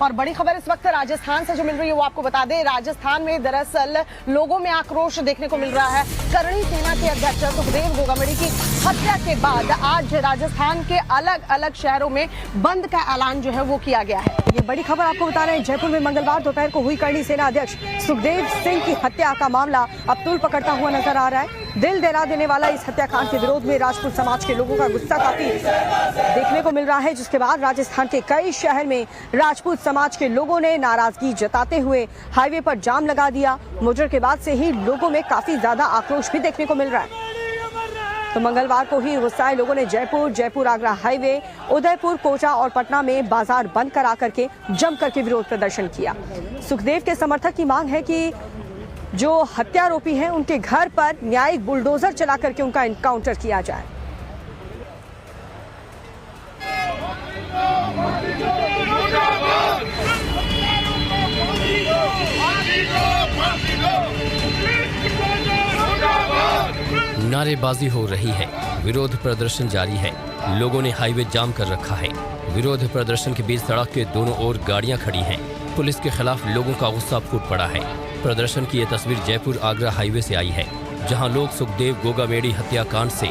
और बड़ी खबर इस वक्त राजस्थान से जो मिल रही है वो आपको बता दें। राजस्थान में दरअसल लोगों में आक्रोश देखने को मिल रहा है। करणी सेना के अध्यक्ष सुखदेव गोगामेडी की हत्या के बाद आज राजस्थान के अलग अलग शहरों में बंद का ऐलान जो है वो किया गया है। ये बड़ी खबर आपको बता रहे हैं। जयपुर में मंगलवार दोपहर को हुई करणी सेना अध्यक्ष सुखदेव सिंह की हत्या का मामला अब तूल पकड़ता हुआ नजर आ रहा है। दिल दहला देने वाला इस हत्याकांड के विरोध में राजपूत समाज के लोगों का गुस्सा काफी देखने को मिल रहा है, जिसके बाद राजस्थान के कई शहर में राजपूत समाज के लोगों ने नाराजगी जताते हुए हाईवे पर जाम लगा दिया। मुजर के बाद से ही लोगों में काफी ज्यादा आक्रोश भी देखने को मिल रहा है। तो मंगलवार को ही गुस्साए लोगों ने जयपुर आगरा हाईवे, उदयपुर, कोटा और पटना में बाजार बंद करा करके जम करके विरोध प्रदर्शन किया। सुखदेव के समर्थक की मांग है कि जो हत्यारोपी हैं उनके घर पर न्यायिक बुलडोजर चला करके उनका एनकाउंटर किया जाए। नारेबाजी हो रही है, विरोध प्रदर्शन जारी है। लोगों ने हाईवे जाम कर रखा है। विरोध प्रदर्शन के बीच सड़क के दोनों ओर गाड़ियां खड़ी हैं। पुलिस के खिलाफ लोगों का गुस्सा फूट पड़ा है। प्रदर्शन की यह तस्वीर जयपुर आगरा हाईवे से आई है, जहां लोग सुखदेव गोगामेडी हत्याकांड से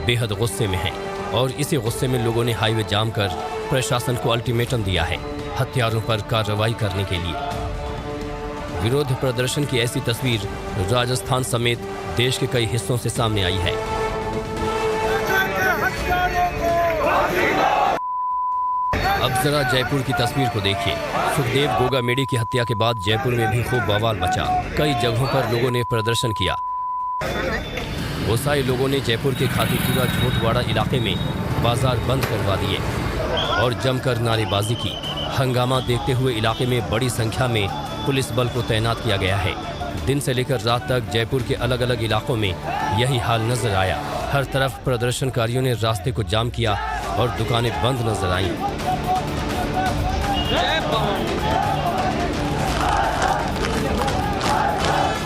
बेहद गुस्से में हैं और इसी गुस्से में लोगों ने हाईवे जाम कर प्रशासन को अल्टीमेटम दिया है हत्यारों पर कार्रवाई करने के लिए। विरोध प्रदर्शन की ऐसी तस्वीर राजस्थान समेत देश के कई हिस्सों से सामने आई है। अब जरा जयपुर की तस्वीर को देखिए। सुखदेव गोगामेडी की हत्या के बाद जयपुर में भी खूब बवाल मचा। कई जगहों पर लोगों ने प्रदर्शन किया। गुस्साए लोगों ने जयपुर के खातीपुरा झोटवाड़ा इलाके में बाजार बंद करवा दिए और जमकर नारेबाजी की। हंगामा देखते हुए इलाके में बड़ी संख्या में पुलिस बल को तैनात किया गया है। दिन से लेकर रात तक जयपुर के अलग अलग इलाकों में यही हाल नजर आया। हर तरफ प्रदर्शनकारियों ने रास्ते को जाम किया और दुकानें बंद नजर आईं।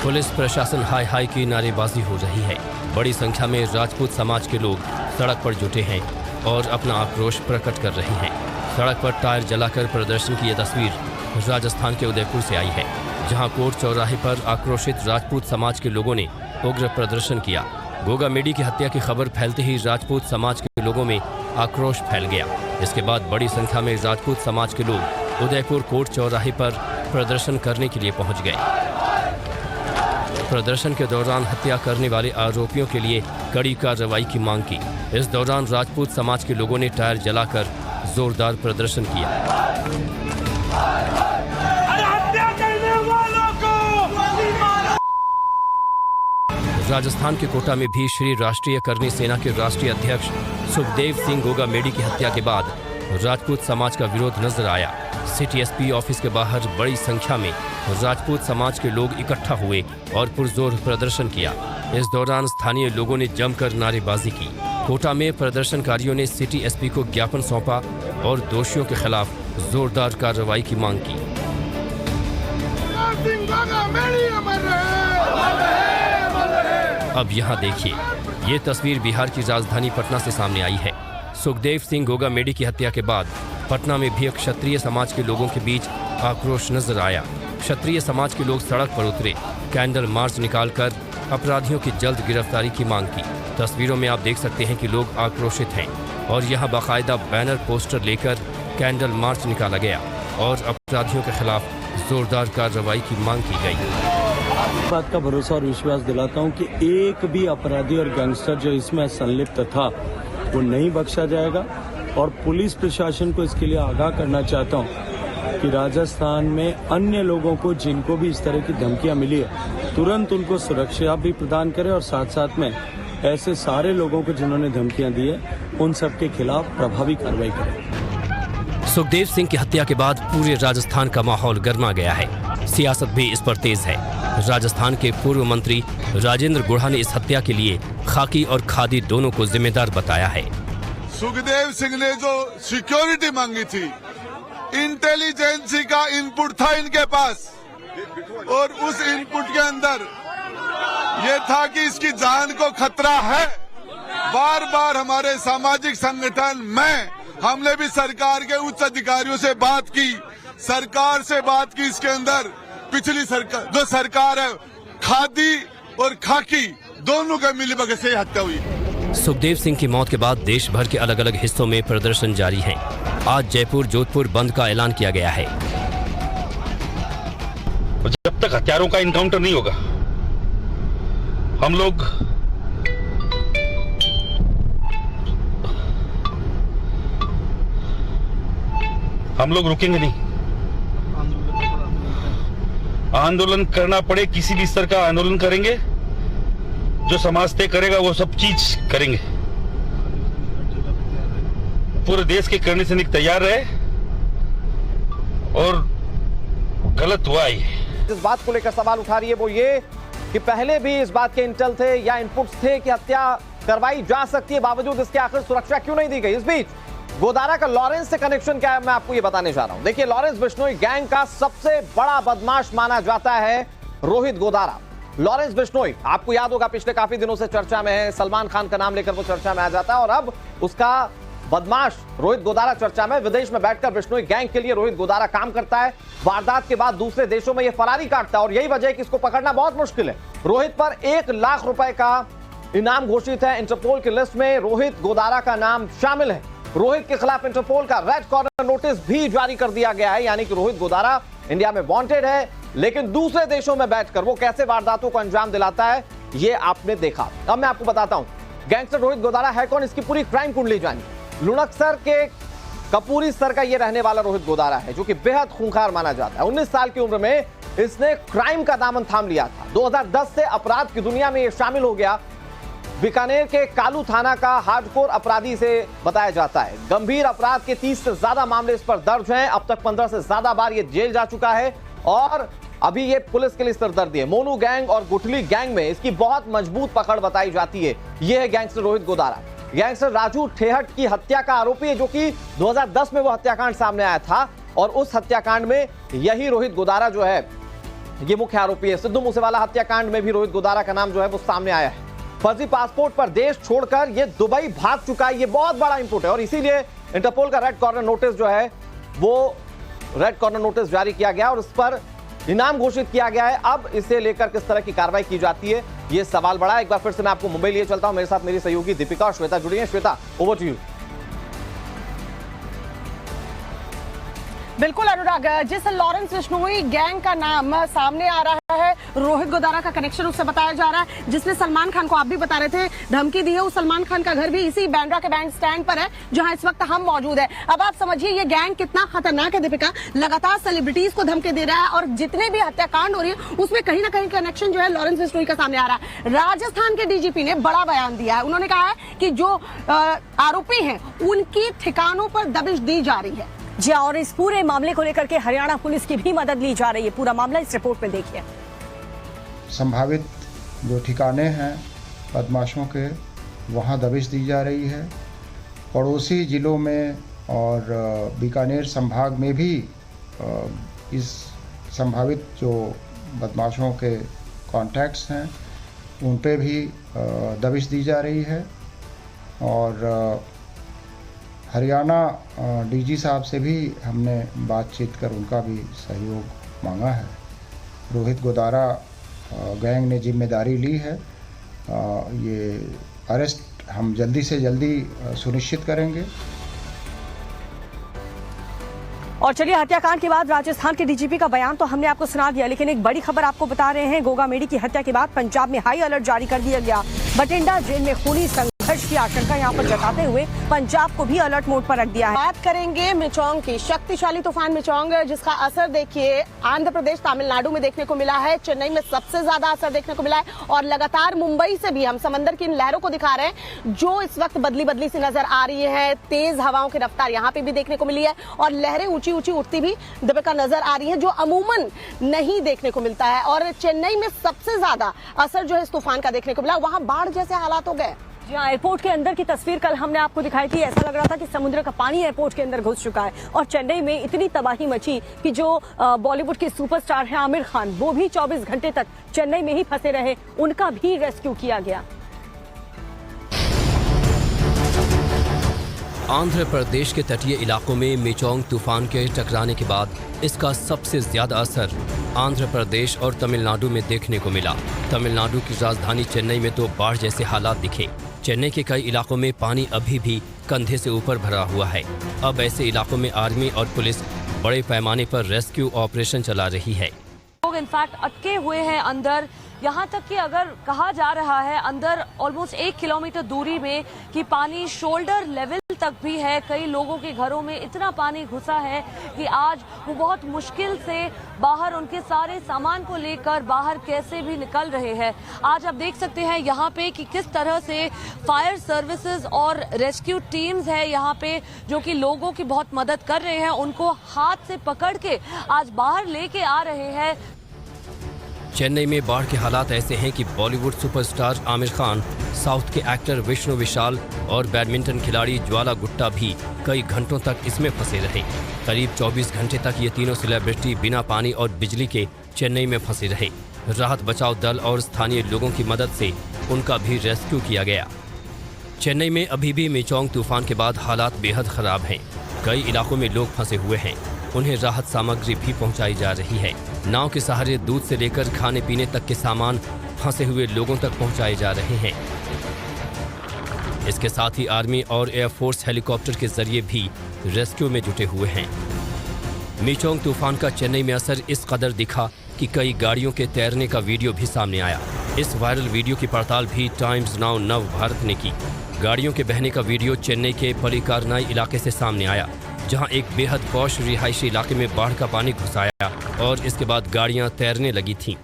पुलिस प्रशासन हाय हाय की नारेबाजी हो रही है। बड़ी संख्या में राजपूत समाज के लोग सड़क पर जुटे हैं और अपना आक्रोश प्रकट कर रहे हैं। सड़क पर टायर जलाकर प्रदर्शन की यह तस्वीर राजस्थान के उदयपुर से आई है, जहां कोर्ट चौराहे पर आक्रोशित राजपूत समाज के लोगों ने उग्र प्रदर्शन किया। गोगामेडी की हत्या की खबर फैलते ही राजपूत समाज के लोगों में आक्रोश फैल गया। इसके बाद बड़ी संख्या में राजपूत समाज के लोग उदयपुर कोर्ट चौराहे पर प्रदर्शन करने के लिए पहुंच गए। प्रदर्शन के दौरान हत्या करने वाले आरोपियों के लिए कड़ी कार्रवाई की मांग की। इस दौरान राजपूत समाज के लोगों ने टायर जलाकर जोरदार प्रदर्शन किया। राजस्थान के कोटा में भी श्री राष्ट्रीय करणी सेना के राष्ट्रीय अध्यक्ष सुखदेव सिंह गोगामेडी की हत्या के बाद राजपूत समाज का विरोध नजर आया। सिटी एसपी ऑफिस के बाहर बड़ी संख्या में राजपूत समाज के लोग इकट्ठा हुए और पुरजोर प्रदर्शन किया। इस दौरान स्थानीय लोगों ने जमकर नारेबाजी की। कोटा में प्रदर्शनकारियों ने सिटी एसपी को ज्ञापन सौंपा और दोषियों के खिलाफ जोरदार कार्रवाई की मांग की। अब यहाँ देखिए, ये तस्वीर बिहार की राजधानी पटना से सामने आई है। सुखदेव सिंह गोगामेडी की हत्या के बाद पटना में भी क्षत्रिय समाज के लोगों के बीच आक्रोश नजर आया। क्षत्रिय समाज के लोग सड़क पर उतरे, कैंडल मार्च निकालकर अपराधियों की जल्द गिरफ्तारी की मांग की। तस्वीरों में आप देख सकते हैं कि लोग आक्रोशित हैं और यहाँ बाकायदा बैनर पोस्टर लेकर कैंडल मार्च निकाला गया और अपराधियों के खिलाफ जोरदार कार्रवाई की मांग की गई। बात का भरोसा और विश्वास दिलाता हूं कि एक भी अपराधी और गैंगस्टर जो इसमें संलिप्त था वो नहीं बख्शा जाएगा और पुलिस प्रशासन को इसके लिए आगाह करना चाहता हूं कि राजस्थान में अन्य लोगों को जिनको भी इस तरह की धमकियां मिली है तुरंत उनको सुरक्षा भी प्रदान करें और साथ साथ में ऐसे सारे लोगों को जिन्होंने धमकियां दी है उन सबके खिलाफ प्रभावी कार्रवाई करें। सुखदेव सिंह की हत्या के बाद पूरे राजस्थान का माहौल गर्मा गया है। सियासत भी इस पर तेज है। राजस्थान के पूर्व मंत्री राजेंद्र गुढ़ा ने इस हत्या के लिए खाकी और खादी दोनों को जिम्मेदार बताया है। सुखदेव सिंह ने जो सिक्योरिटी मांगी थी, इंटेलिजेंसी का इनपुट था इनके पास और उस इनपुट के अंदर ये था कि इसकी जान को खतरा है। बार बार हमारे सामाजिक संगठन में हमने भी सरकार के उच्च अधिकारियों से बात की, सरकार से बात की इसके अंदर। पिछली सरकार जो सरकार है, खादी और खाकी दोनों के मिलीभगत से हत्या हुई। सुखदेव सिंह की मौत के बाद देश भर के अलग अलग हिस्सों में प्रदर्शन जारी हैं। आज जयपुर जोधपुर बंद का ऐलान किया गया है। जब तक हथियारों का इनकाउंटर नहीं होगा हम लोग रुकेंगे नहीं। आंदोलन करना पड़े, किसी भी स्तर का आंदोलन करेंगे। जो समाज तय करेगा वो सब चीज करेंगे। पूरे देश के करने से तैयार रहे और गलत हुआ ही। जिस बात को लेकर सवाल उठा रही है वो ये कि पहले भी इस बात के इंटेल थे या इनपुट्स थे कि हत्या करवाई जा सकती है, बावजूद इसके आखिर सुरक्षा क्यों नहीं दी गई। इस बीच गोदारा का लॉरेंस से कनेक्शन क्या है, मैं आपको ये बताने जा रहा हूं। देखिए, लॉरेंस बिश्नोई गैंग का सबसे बड़ा बदमाश माना जाता है रोहित गोदारा। लॉरेंस बिश्नोई आपको याद होगा पिछले काफी दिनों से चर्चा में है, सलमान खान का नाम लेकर वो चर्चा में आ जाता है और अब उसका बदमाश रोहित गोदारा चर्चा में। विदेश में बैठकर बिश्नोई गैंग के लिए रोहित गोदारा काम करता है। वारदात के बाद दूसरे देशों में यह फरारी काटता है और यही वजह है कि इसको पकड़ना बहुत मुश्किल है। रोहित पर 1 लाख रुपए का इनाम घोषित है। इंटरपोल की लिस्ट में रोहित गोदारा का नाम शामिल है। रोहित के खिलाफ इंटरपोल का रेड कॉर्नर नोटिस भी जारी कर दिया गया है, यानी कि रोहित गोदारा इंडिया में वांटेड है, लेकिन दूसरे देशों में बैठकर वो कैसे वारदातों को अंजाम दिलाता है ये आपने देखा। अब मैं आपको बताता हूं गैंगस्टर रोहित गोदारा है कौन, इसकी पूरी क्राइम कुंडली जानिए। लुणकसर के कपूरी सर का ये रहने वाला रोहित गोदारा है, जो कि बेहद खूंखार माना जाता है। 19 साल की उम्र में इसने क्राइम का दामन थाम लिया था। 2010 से अपराध की दुनिया में ये शामिल हो गया। बीकानेर के कालू थाना का हार्डकोर अपराधी से बताया जाता है। गंभीर अपराध के 30 से ज्यादा मामले इस पर दर्ज हैं। अब तक 15 से ज्यादा बार ये जेल जा चुका है और अभी ये पुलिस के लिए सिरदर्दी है। मोनू गैंग और गुठली गैंग में इसकी बहुत मजबूत पकड़ बताई जाती है। यह है गैंगस्टर रोहित गोदारा। गैंगस्टर राजू ठेहट की हत्या का आरोपी है, जो कि 2010 में वो हत्याकांड सामने आया था और उस हत्याकांड में यही रोहित गोदारा जो है ये मुख्य आरोपी है। सिद्धू मूसेवाला हत्याकांड में भी रोहित गोदारा का नाम जो है वो सामने आया है। फर्जी पासपोर्ट पर देश छोड़कर ये दुबई भाग चुका है, ये बहुत बड़ा इनपुट है और इसीलिए इंटरपोल का रेड कॉर्नर नोटिस जो है वो रेड कॉर्नर नोटिस जारी किया गया और उस पर इनाम घोषित किया गया है। अब इसे लेकर किस तरह की कार्रवाई की जाती है ये सवाल बड़ा है। एक बार फिर से मैं आपको मुंबई लिए चलता हूं। मेरे साथ मेरी सहयोगी दीपिका और श्वेता जुड़ी हैं। Shweta, over to you. बिल्कुल अनुराग, जिस लॉरेंस बिश्नोई गैंग का नाम सामने आ रहा है, रोहित गोदारा का कनेक्शन उससे बताया जा रहा है, जिसने सलमान खान को, आप भी बता रहे थे, धमकी दी है। उस सलमान खान का घर भी इसी बांद्रा के बैंड स्टैंड पर है जहां इस वक्त हम मौजूद है। अब आप समझिए ये गैंग कितना खतरनाक है दीपिका। लगातार सेलिब्रिटीज को धमकी दे रहा है और जितने भी हत्याकांड हो रही है उसमें कहीं ना कहीं कनेक्शन जो है लॉरेंस बिश्नोई का सामने आ रहा है। राजस्थान के डीजीपी ने बड़ा बयान दिया है। उन्होंने कहा है कि जो आरोपी हैं उनकी ठिकानों पर दबिश दी जा रही है। जी, और इस पूरे मामले को लेकर के हरियाणा पुलिस की भी मदद ली जा रही है। पूरा मामला इस रिपोर्ट में देखिए। संभावित जो ठिकाने हैं बदमाशों के, वहां दबिश दी जा रही है। पड़ोसी जिलों में और बीकानेर संभाग में भी इस संभावित जो बदमाशों के कॉन्टैक्ट्स हैं उन पे भी दबिश दी जा रही है और हरियाणा डीजी साहब से भी हमने बातचीत कर उनका भी सहयोग मांगा है। रोहित गोदारा गैंग ने जिम्मेदारी ली है। ये अरेस्ट हम जल्दी से जल्दी सुनिश्चित करेंगे। और चलिए, हत्याकांड के बाद राजस्थान के डीजीपी का बयान तो हमने आपको सुना दिया, लेकिन एक बड़ी खबर आपको बता रहे हैं। गोगा मेडी की हत्या के बाद पंजाब में हाई अलर्ट जारी कर दिया गया। बठिंडा जेल में खूनी संघर्ष की आशंका यहां पर जताते हुए पंजाब को भी अलर्ट मोड पर रख दिया है। बात करेंगे मिचोंग की। शक्तिशाली तूफान मिचोंग, जिसका असर देखिए आंध्र प्रदेश, तमिलनाडु में देखने को मिला है। चेन्नई में सबसे ज्यादा असर देखने को मिला है और लगातार मुंबई से भी हम समंदर की इन लहरों को दिखा रहे हैं जो इस वक्त बदली बदली सी नजर आ रही है। तेज हवाओं की रफ्तार यहाँ पे भी देखने को मिली है और लहरें ऊंची ऊंची उठती भी दीपिका नजर आ रही है, जो अमूमन नहीं देखने को मिलता है। और चेन्नई में सबसे ज्यादा असर जो है इस तूफान का देखने को मिला। वहां बाढ़ जैसे हालात हो गए। जी हाँ, एयरपोर्ट के अंदर की तस्वीर कल हमने आपको दिखाई थी। ऐसा लग रहा था कि समुद्र का पानी एयरपोर्ट के अंदर घुस चुका है और चेन्नई में इतनी तबाही मची कि जो बॉलीवुड के सुपरस्टार हैं आमिर खान, वो भी 24 घंटे तक चेन्नई में ही फंसे रहे। उनका भी रेस्क्यू किया गया। आंध्र प्रदेश के तटीय इलाकों में मेचोंग तूफान के टकराने के बाद इसका सबसे ज्यादा असर आंध्र प्रदेश और तमिलनाडु में देखने को मिला। तमिलनाडु की राजधानी चेन्नई में तो बाढ़ जैसे हालात दिखे। चेन्नई के कई इलाकों में पानी अभी भी कंधे से ऊपर भरा हुआ है। अब ऐसे इलाकों में आर्मी और पुलिस बड़े पैमाने पर रेस्क्यू ऑपरेशन चला रही है। लोग इनफैक्ट अटके हुए हैं अंदर, यहाँ तक कि अगर कहा जा रहा है अंदर ऑलमोस्ट 1 किलोमीटर दूरी में कि पानी शोल्डर लेवल तक भी है। कई लोगों के घरों में इतना पानी घुसा है कि आज वो बहुत मुश्किल से बाहर उनके सारे सामान को लेकर बाहर कैसे भी निकल रहे हैं। आज आप देख सकते हैं यहाँ पे कि किस तरह से फायर सर्विसेज और रेस्क्यू टीम्स है यहाँ पे, जो कि लोगों की बहुत मदद कर रहे हैं, उनको हाथ से पकड़ के आज बाहर लेके आ रहे हैं। चेन्नई में बाढ़ के हालात ऐसे हैं कि बॉलीवुड सुपरस्टार आमिर खान, साउथ के एक्टर विष्णु विशाल और बैडमिंटन खिलाड़ी ज्वाला गुट्टा भी कई घंटों तक इसमें फंसे रहे। करीब 24 घंटे तक ये तीनों सेलिब्रिटी बिना पानी और बिजली के चेन्नई में फंसे रहे। राहत बचाव दल और स्थानीय लोगों की मदद से उनका भी रेस्क्यू किया गया। चेन्नई में अभी भी मेचोंग तूफान के बाद हालात बेहद खराब हैं। कई इलाकों में लोग फंसे हुए हैं। उन्हें राहत सामग्री भी पहुंचाई जा रही है। नाव के सहारे दूध से लेकर खाने पीने तक के सामान फंसे हुए लोगों तक पहुंचाए जा रहे हैं। इसके साथ ही आर्मी और एयरफोर्स हेलीकॉप्टर के जरिए भी रेस्क्यू में जुटे हुए हैं। मेचोंग तूफान का चेन्नई में असर इस कदर दिखा कि कई गाड़ियों के तैरने का वीडियो भी सामने आया। इस वायरल वीडियो की पड़ताल भी टाइम्स नाउ नव भारत ने की। गाड़ियों के बहने का वीडियो चेन्नई के पलिकारनाई इलाके से सामने आया, जहां एक बेहद पॉश रिहायशी इलाके में बाढ़ का पानी घुस आया और इसके बाद गाड़ियां तैरने लगी थीं।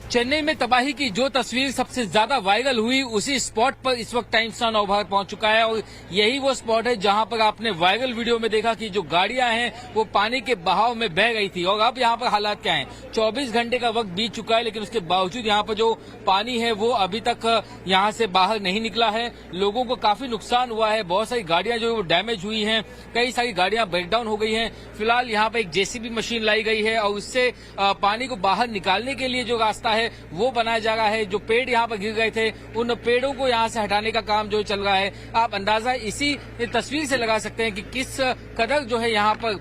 चेन्नई में तबाही की जो तस्वीर सबसे ज्यादा वायरल हुई, उसी स्पॉट पर इस वक्त टाइम्स नाउ नव भारत पहुंच चुका है और यही वो स्पॉट है जहां पर आपने वायरल वीडियो में देखा कि जो गाड़ियां हैं वो पानी के बहाव में बह गई थी। और अब यहां पर हालात क्या हैं? 24 घंटे का वक्त बीत चुका है, लेकिन उसके बावजूद यहां पर जो पानी है वो अभी तक यहां से बाहर नहीं निकला है। लोगों को काफी नुकसान हुआ है। बहुत सारी गाड़ियां जो डैमेज हुई हैं, कई सारी गाड़ियां ब्रेकडाउन हो गई हैं। फिलहाल यहाँ पर एक जेसीबी मशीन लाई गई है और उससे पानी को बाहर निकालने के लिए जो रास्ता है वो बनाया जा रहा है। जो पेड़ यहाँ पर गिर गए थे, उन पेड़ों को यहाँ से हटाने का काम जो चल रहा है। आप अंदाजा इसी तस्वीर से लगा सकते हैं कि किस कदर जो है यहाँ पर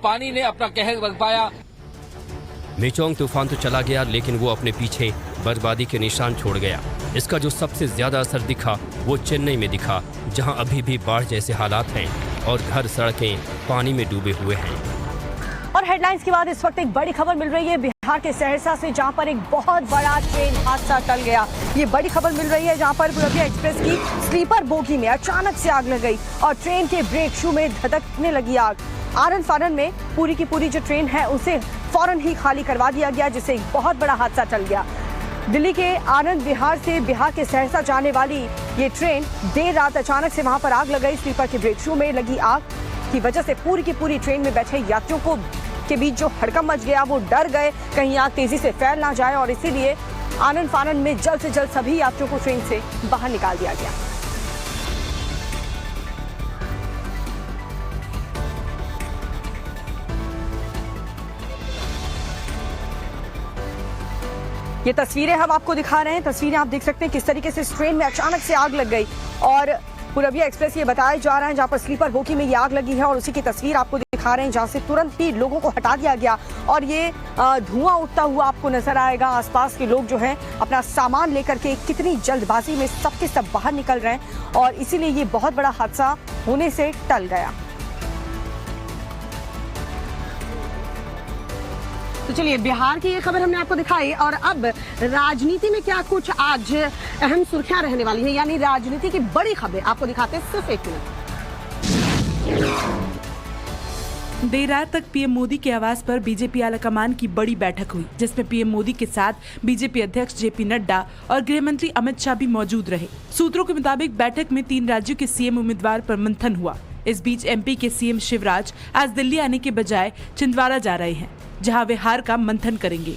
पानी ने अपना कहर बरपाया। मेचोंग तूफान तो चला गया, लेकिन वो अपने पीछे बर्बादी के निशान छोड़ गया। इसका जो सबसे ज्यादा असर दिखा वो चेन्नई में दिखा, जहाँ अभी भी बाढ़ जैसे हालात हैं और घर सड़कें पानी में डूबे हुए हैं। और हेडलाइंस के बाद इस वक्त एक बड़ी खबर मिल रही है बिहार के सहरसा से, जहां पर एक बहुत बड़ा ट्रेन हादसा टल गया। ये बड़ी खबर मिल रही है जहां पर पूरबिया एक्सप्रेस की स्लीपर बोगी में अचानक से आग लग गई और ट्रेन के ब्रेक शू में धधकने लगी आग। आनन फानन में पूरी की पूरी जो ट्रेन है उसे फौरन ही खाली करवा दिया गया, जिससे एक बहुत बड़ा हादसा टल गया। दिल्ली के आनंद विहार से बिहार के सहरसा जाने वाली ये ट्रेन देर रात अचानक से वहां पर आग लग गई। स्लीपर के ब्रेक शू में लगी आग की वजह से पूरी की पूरी ट्रेन में बैठे यात्रियों को के बीच जो हड़कंप मच गया, वो डर गए कहीं आग तेजी से फैल ना जाए और इसीलिए आनन फानन में जल्द से जल्द सभी यात्रियों को ट्रेन से बाहर निकाल दिया गया। ये तस्वीरें हम आपको दिखा रहे हैं। तस्वीरें आप देख सकते हैं किस तरीके से इस ट्रेन में अचानक से आग लग गई और पूरबिया एक्सप्रेस ये बताया जा रहा है जहां पर स्लीपर बोगी में ये आग लगी है और उसी की तस्वीर आपको दिखा रहे हैं जहां से तुरंत ही लोगों को हटा दिया गया और ये धुआं उठता हुआ आपको नजर आएगा। आसपास के लोग जो हैं अपना सामान लेकर के कितनी जल्दबाजी में सबके सब बाहर निकल रहे हैं और इसीलिए ये बहुत बड़ा हादसा होने से टल गया। तो चलिए, बिहार की ये खबर हमने आपको दिखाई और अब राजनीति में क्या कुछ आज अहम सुर्खियां रहने वाली है, यानी राजनीति की बड़ी खबरें आपको दिखाते हैं सिर्फ 1 मिनट। देर रात तक पीएम मोदी के आवास पर बीजेपी आलाकमान की बड़ी बैठक हुई, जिसमें पीएम मोदी के साथ बीजेपी अध्यक्ष जेपी नड्डा और गृह मंत्री अमित शाह भी मौजूद रहे। सूत्रों के मुताबिक बैठक में 3 राज्यों के सीएम उम्मीदवार पर मंथन हुआ। इस बीच एमपी के सीएम शिवराज आज दिल्ली आने के बजाय छिंदवाड़ा जा रहे हैं, जहां वे हार का मंथन करेंगे।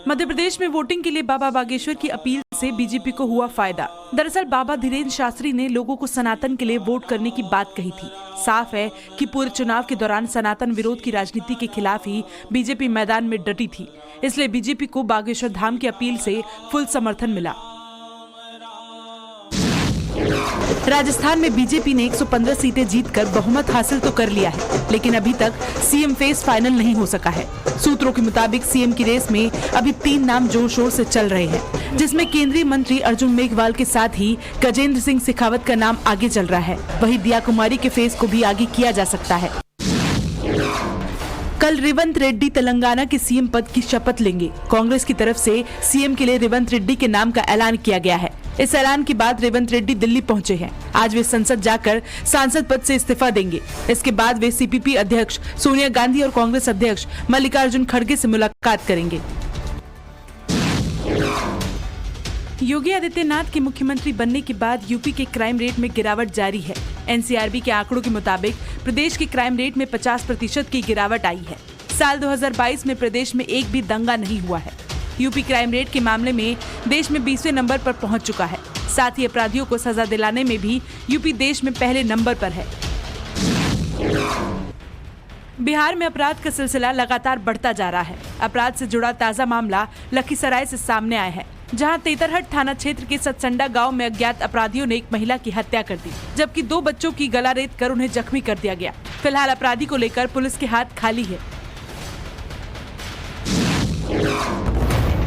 मध्य प्रदेश में वोटिंग के लिए बाबा बागेश्वर की अपील से बीजेपी को हुआ फायदा। दरअसल बाबा धीरेन्द्र शास्त्री ने लोगों को सनातन के लिए वोट करने की बात कही थी। साफ है कि पूरे चुनाव के दौरान सनातन विरोध की राजनीति के खिलाफ ही बीजेपी मैदान में डटी थी, इसलिए बीजेपी को बागेश्वर धाम की अपील से फुल समर्थन मिला। राजस्थान में बीजेपी ने 115 सीटें जीतकर बहुमत हासिल तो कर लिया है, लेकिन अभी तक सीएम फेस फाइनल नहीं हो सका है। सूत्रों के मुताबिक सीएम की रेस में अभी 3 नाम जोर शोर से चल रहे हैं, जिसमें केंद्रीय मंत्री अर्जुन मेघवाल के साथ ही गजेंद्र सिंह शेखावत का नाम आगे चल रहा है। वहीं दिया कुमारी के फेस को भी आगे किया जा सकता है। कल रेवंत रेड्डी तेलंगाना के सीएम पद की शपथ लेंगे। कांग्रेस की तरफ से सीएम के लिए रेवंत रेड्डी के नाम का ऐलान किया गया है। इस ऐलान के बाद रेवंत रेड्डी दिल्ली पहुंचे हैं। आज वे संसद जाकर सांसद पद से इस्तीफा देंगे। इसके बाद वे सीपीपी अध्यक्ष सोनिया गांधी और कांग्रेस अध्यक्ष मल्लिकार्जुन खड़गे से मुलाकात करेंगे। योगी आदित्यनाथ के मुख्यमंत्री बनने के बाद यूपी के क्राइम रेट में गिरावट जारी है। एनसीआरबी के आंकड़ों के मुताबिक प्रदेश के क्राइम रेट में 50% की गिरावट आई है। साल 2022 में प्रदेश में एक भी दंगा नहीं हुआ है। यूपी क्राइम रेट के मामले में देश में 20वें नंबर पर पहुंच चुका है। साथ ही अपराधियों को सजा दिलाने में भी यूपी देश में पहले नंबर पर है। बिहार में अपराध का सिलसिला लगातार बढ़ता जा रहा है। अपराध से जुड़ा ताजा मामला लखीसराय से सामने आया है, जहां तेतरहट थाना क्षेत्र के सतसंडा गांव में अज्ञात अपराधियों ने एक महिला की हत्या कर दी, जबकि 2 बच्चों की गला रेत कर उन्हें जख्मी कर दिया गया। फिलहाल अपराधी को लेकर पुलिस के हाथ खाली है।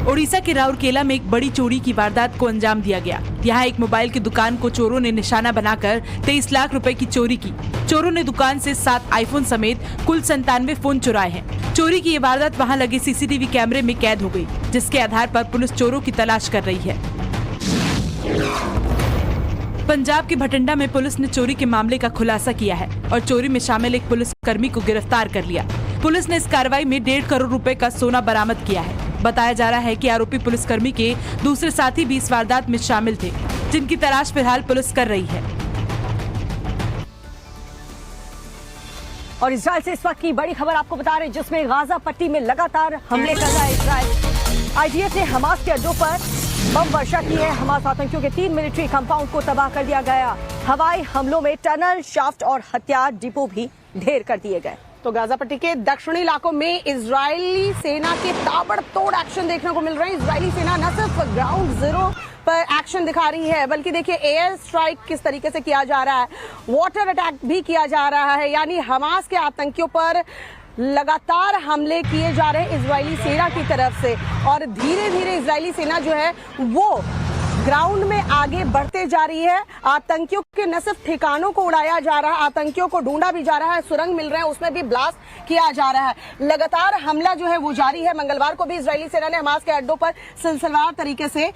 ओडिशा के राउरकेला में एक बड़ी चोरी की वारदात को अंजाम दिया गया। यहाँ एक मोबाइल की दुकान को चोरों ने निशाना बनाकर 23 लाख रुपए की चोरी की। चोरों ने दुकान से 7 आईफोन समेत कुल 97 फोन चुराए हैं। चोरी की ये वारदात वहाँ लगे सीसीटीवी कैमरे में कैद हो गई, जिसके आधार पर पुलिस चोरों की तलाश कर रही है। पंजाब के भटिंडा में पुलिस ने चोरी के मामले का खुलासा किया है और चोरी में शामिल एक पुलिसकर्मी को गिरफ्तार कर लिया। पुलिस ने इस कार्रवाई में 1.5 करोड़ रुपए का सोना बरामद किया है। बताया जा रहा है कि आरोपी पुलिसकर्मी के दूसरे साथी भी इस वारदात में शामिल थे, जिनकी तलाश फिलहाल पुलिस कर रही है। और इजराइल से इस वक्त की बड़ी खबर आपको बता रहे हैं, जिसमें गाजा पट्टी में लगातार हमले कर रहा है इजराइल। आईडीएफ ने हमास के अड्डों पर बम वर्षा की है। हमास आतंकियों के 3 मिलिट्री कंपाउंड को तबाह कर दिया गया। हवाई हमलों में टनल, शाफ्ट और हथियार डिपो भी ढेर कर दिए गए। तो गाजा पट्टी के दक्षिणी इलाकों में इजरायली सेना के ताबड़तोड़ एक्शन देखने को मिल रहे हैं। इजरायली सेना न सिर्फ ग्राउंड जीरो पर एक्शन दिखा रही है, बल्कि देखिए एयर स्ट्राइक किस तरीके से किया जा रहा है, वाटर अटैक भी किया जा रहा है। यानी हमास के आतंकियों पर लगातार हमले किए जा रहे हैं इजरायली सेना की तरफ से, और धीरे धीरे इजरायली सेना जो है वो ग्राउंड में आगे बढ़ते जा रही है। आतंकियों के न सिर्फ ठिकानों को उड़ाया जा रहा है, आतंकियों को ढूंढा भी जा रहा है, सुरंग मिल रहे हैं उसमें भी ब्लास्ट किया जा रहा है। लगातार हमला जो है वो जारी है। मंगलवार को भी इजरायली सेना ने हमास के अड्डों पर सिलसिलेवार तरीके से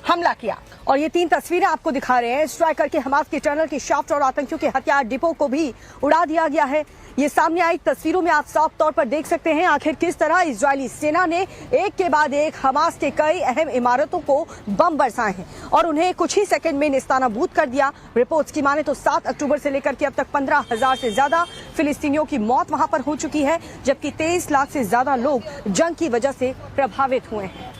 हमला किया। और ये 3 तस्वीरें आपको दिखा रहे हैं। स्ट्राइक करके हमास के टनल की शाफ्ट और आतंकियों के हथियार डिपो को भी उड़ा दिया गया है। ये सामने आई तस्वीरों में आप साफ तौर पर देख सकते हैं आखिर किस तरह इजरायली सेना ने एक के बाद एक हमास के कई अहम इमारतों को बम बरसाए हैं और उन्हें कुछ ही सेकंड में निस्तानाबूद कर दिया। रिपोर्ट्स की माने तो 7 अक्टूबर से लेकर के अब तक 15,000 से ज्यादा फिलिस्तीनियों की मौत वहां पर हो चुकी है, जबकि 23 लाख से ज्यादा लोग जंग की वजह से प्रभावित हुए हैं।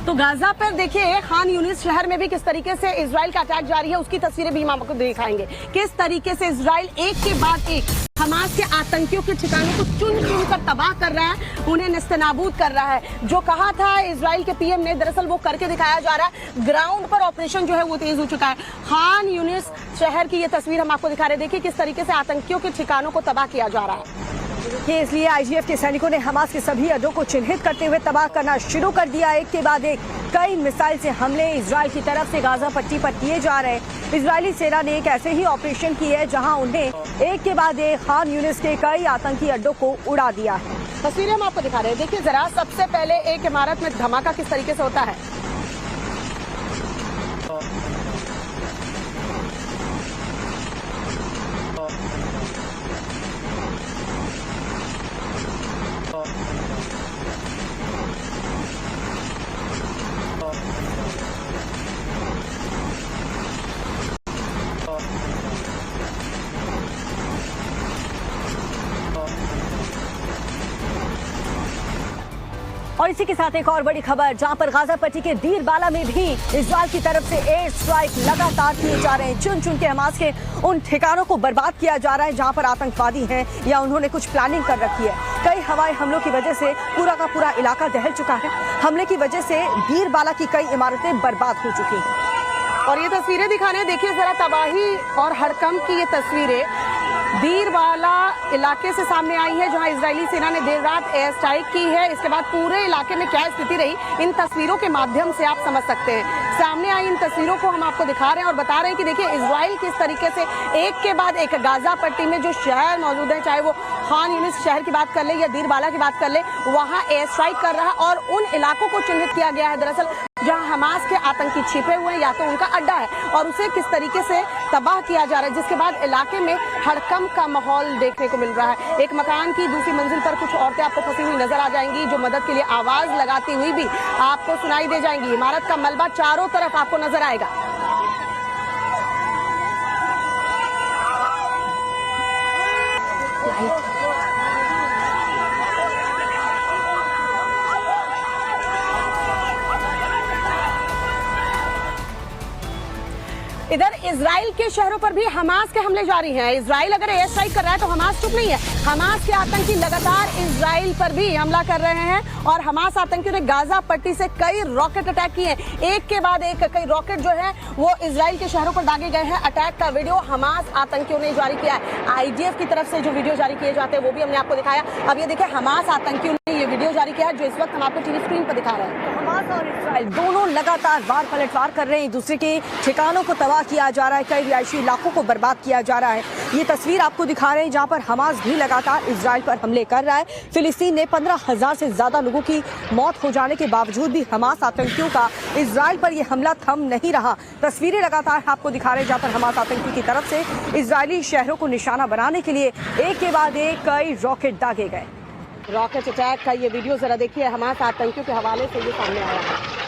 तो गाजा पर देखिए खान यूनिस शहर में भी किस तरीके से इजराइल का अटैक जारी है, उसकी तस्वीरें भी हम आपको दिखाएंगे। किस तरीके से इजराइल एक के बाद एक हमास के आतंकियों के ठिकानों को चुन चुन कर तबाह कर रहा है, उन्हें नेस्तनाबूद कर रहा है। जो कहा था इजराइल के पीएम ने, दरअसल वो करके दिखाया जा रहा है। ग्राउंड पर ऑपरेशन जो है वो तेज हो चुका है। खान यूनिस शहर की ये तस्वीर हम आपको दिखा रहे हैं। देखिए किस तरीके से आतंकियों के ठिकानों को तबाह किया जा रहा है। कि इसलिए आईजीएफ के सैनिकों ने हमास के सभी अड्डों को चिन्हित करते हुए तबाह करना शुरू कर दिया। एक के बाद एक कई मिसाइल से हमले इजराइल की तरफ से गाजा पट्टी पर किए जा रहे हैं। इजरायली सेना ने एक ऐसे ही ऑपरेशन की है जहां उन्हें एक के बाद एक खान यूनिस के कई आतंकी अड्डों को उड़ा दिया है। तस्वीरें हम आपको दिखा रहे हैं। देखिए जरा, सबसे पहले एक इमारत में धमाका किस तरीके से होता है। और इसी के साथ एक और बड़ी खबर, जहां पर गाजा पट्टी के दीरबाला में भी इजराइल की तरफ से एयर स्ट्राइक लगातार किए जा रहे हैं। चुन चुन के हमास के उन ठिकानों को बर्बाद किया जा रहा है जहां पर आतंकवादी हैं या उन्होंने कुछ प्लानिंग कर रखी है। कई हवाई हमलों की वजह से पूरा का पूरा इलाका दहल चुका है। हमले की वजह से दीरबाला की कई इमारतें बर्बाद हो चुकी हैं। और ये तस्वीरें दिखाने, देखिए जरा तबाही और हड़कंप की ये तस्वीरें दीरबाला इलाके से सामने आई है, जहां इजरायली सेना ने देर रात एयर स्ट्राइक की है। इसके बाद पूरे इलाके में क्या स्थिति रही, इन तस्वीरों के माध्यम से आप समझ सकते हैं। सामने आई इन तस्वीरों को हम आपको दिखा रहे हैं और बता रहे हैं कि देखिए इजराइल किस तरीके से एक के बाद एक गाजा पट्टी में जो शहर मौजूद है, चाहे वो खान यूनिस शहर की बात कर ले या दीरबाला की बात कर ले, वहां एयर स्ट्राइक कर रहा है और उन इलाकों को चिन्हित किया गया है दरअसल जहां हमास के आतंकी छिपे हुए हैं या तो उनका अड्डा है, और उसे किस तरीके से तबाह किया जा रहा है, जिसके बाद इलाके में हड़कंप का माहौल देखने को मिल रहा है। एक मकान की दूसरी मंजिल पर कुछ औरतें आपको फंसी हुई नजर आ जाएंगी, जो मदद के लिए आवाज लगाती हुई भी आपको सुनाई दे जाएंगी। इमारत का मलबा चारों तरफ आपको नजर आएगा। इधर इजराइल के शहरों पर भी हमास के हमले जारी हैं। इजराइल अगर एयर स्ट्राइक कर रहा है तो हमास चुप नहीं है। हमास के आतंकी लगातार इजराइल पर भी हमला कर रहे हैं और हमास आतंकियों ने गाजा पट्टी से कई रॉकेट अटैक किए हैं। एक के बाद एक कई रॉकेट जो है वो इजराइल के शहरों पर दागे गए हैं। अटैक का वीडियो हमास आतंकियों ने जारी किया है। आईडीएफ की तरफ से जो वीडियो जारी किए जाते हैं वो भी हमने आपको दिखाया। अब ये देखिए हमास आतंकियों ने ये वीडियो जारी किया है जो इस वक्त हम आपको टीवी स्क्रीन पर दिखा रहे हैं। हमास और इजराइल दोनों लगातार वार पलटवार कर रहे हैं, एक दूसरे के ठिकानों को तबाह किया जा रहा है, कई रिहायशी इलाकों को बर्बाद किया जा रहा है। ये तस्वीर आपको दिखा रहे हैं जहां पर हमास भी लगातार इजराइल पर हमले कर रहा है। फिलिस्तीन ने 15,000 से ज्यादा लोगों की मौत हो जाने के बावजूद भी हमास आतंकियों का इजराइल पर यह हमला थम नहीं रहा। तस्वीरें लगातार आपको दिखा रहे हैं जहां पर हमास आतंकी की तरफ से इजरायली शहरों को निशाना बनाने के लिए एक के बाद एक कई रॉकेट दागे गए। रॉकेट अटैक का ये वीडियो जरा देखिए, हमास आतंकियों के हवाले से ये सामने आया है।